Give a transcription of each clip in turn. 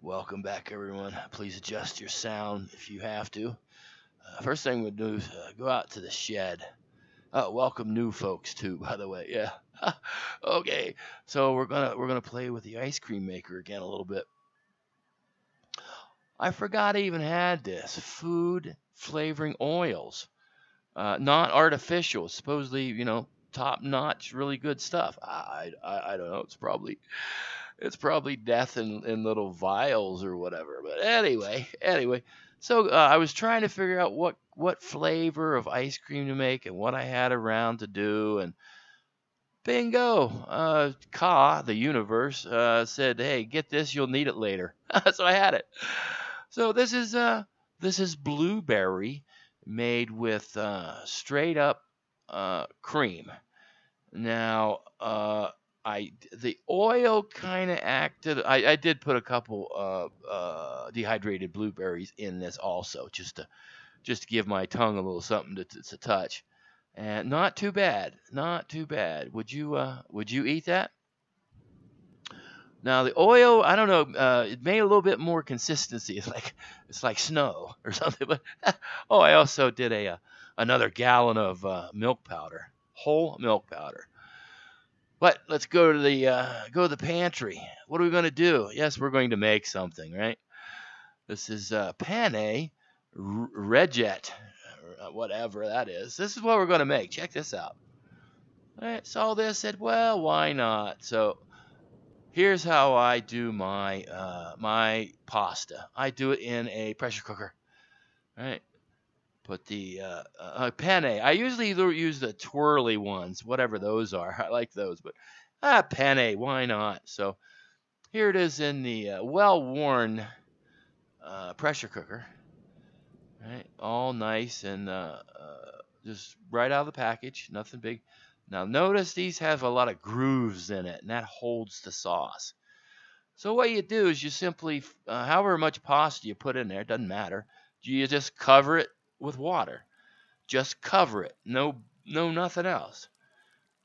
Welcome back, everyone. Please adjust your sound if you have to. First thing we'll do is go out to the shed. Welcome new folks too, by the way. Yeah. Okay. So we're gonna play with the ice cream maker again a little bit. I forgot I even had this food flavoring oils, not artificial. Supposedly, top notch, really good stuff. I don't know. It's probably death in little vials or whatever. But anyway. So I was trying to figure out what flavor of ice cream to make and what I had around to do, and bingo, the universe, said, "Hey, get this, you'll need it later." So I had it. So this is blueberry made with straight up cream. Now, the oil kind of acted. I did put a couple dehydrated blueberries in this also, just to give my tongue a little something to touch, and not too bad, not too bad. Would you eat that? Now the oil, I don't know, it made a little bit more consistency. It's like snow or something. But oh, I also did another gallon of milk powder, whole milk powder. But let's go to the pantry. What are we going to do? Yes, we're going to make something, right? This is Penne Reget, whatever that is. This is what we're going to make. Check this out. All right, saw this, said, well, why not? So here's how I do my pasta. I do it in a pressure cooker. All right. Put the penne. I usually use the twirly ones, whatever those are. I like those, but penne, why not? So here it is in the well-worn pressure cooker, right? All nice and just right out of the package, nothing big. Now notice these have a lot of grooves in it, and that holds the sauce. So what you do is you simply, however much pasta you put in there, doesn't matter. You just cover it with water. Just cover it. No, nothing else.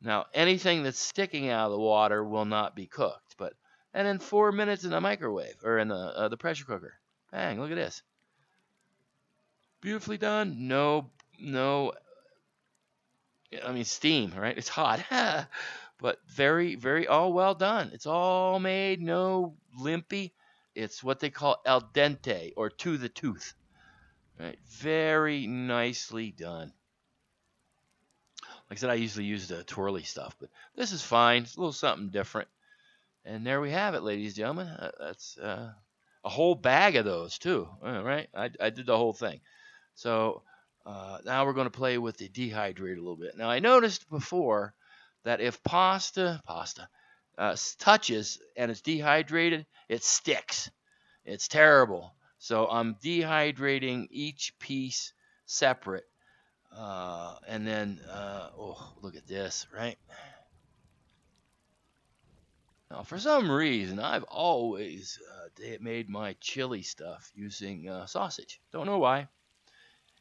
Now, anything that's sticking out of the water will not be cooked. And then 4 minutes in the microwave or in the pressure cooker. Bang! Look at this. Beautifully done. No. I mean, steam, right? It's hot, but very, very all well done. It's all made, no limpy. It's what they call al dente or to the tooth. Right? Very nicely done. Like I said, I usually use the twirly stuff, but this is fine. It's a little something different. And there we have it, ladies and gentlemen. That's a whole bag of those, too. All right? I did the whole thing. So now we're going to play with the dehydrate a little bit. Now, I noticed before that if pasta touches and it's dehydrated, it sticks. It's terrible. So I'm dehydrating each piece separate. And then, oh, look at this, right? Now, for some reason, I've always made my chili stuff using sausage. Don't know why.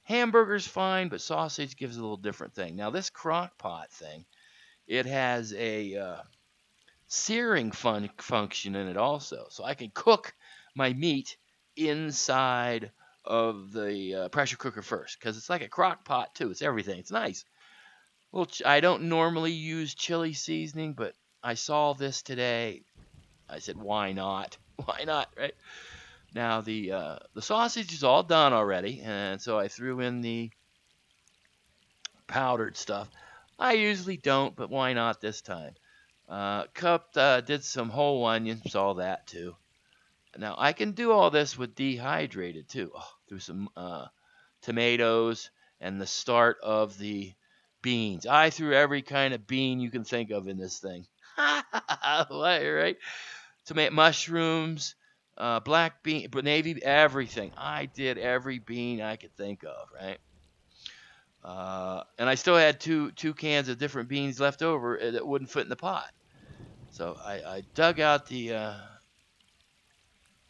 Hamburger's fine, but sausage gives a little different thing. Now, this crock pot thing, it has a searing function in it also. So I can cook my meat inside of the pressure cooker first because it's like a crock pot, too. It's everything. It's nice. Well, I don't normally use chili seasoning, but I saw this today. I said, why not? Why not, right? Now the sausage is all done already, and so I threw in the powdered stuff. I usually don't, but why not this time? Did some whole onions, all that too. Now I can do all this with dehydrated too. Oh, through some tomatoes and the start of the beans. I threw every kind of bean you can think of in this thing. Right? Tomato, mushrooms, black bean, navy, everything. I did every bean I could think of, right? And I still had two cans of different beans left over that wouldn't fit in the pot. So I dug out the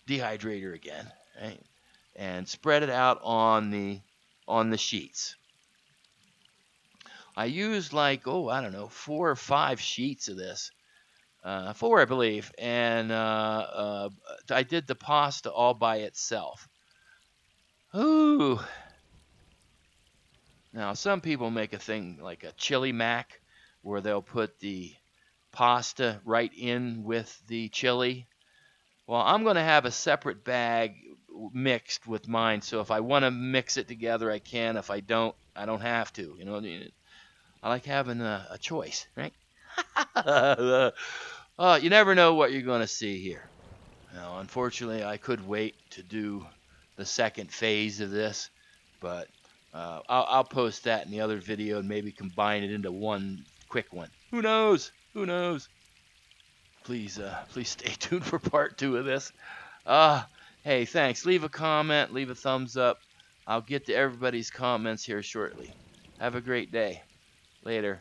dehydrator again, right, and spread it out on the sheets. I used I don't know, 4 or 5 sheets of this. 4, I believe, and I did the pasta all by itself. Ooh. Now, some people make a thing like a chili mac, where they'll put the pasta right in with the chili. Well, I'm going to have a separate bag mixed with mine, so if I want to mix it together, I can. If I don't, I don't have to. You know, I like having a choice, right? You never know what you're going to see here. Now, unfortunately, I could wait to do the second phase of this, but I'll post that in the other video and maybe combine it into one quick one. Who knows? Who knows? Please stay tuned for part 2 of this. Uh, hey, thanks. Leave a comment, leave a thumbs up. I'll get to everybody's comments here shortly. Have a great day. Later.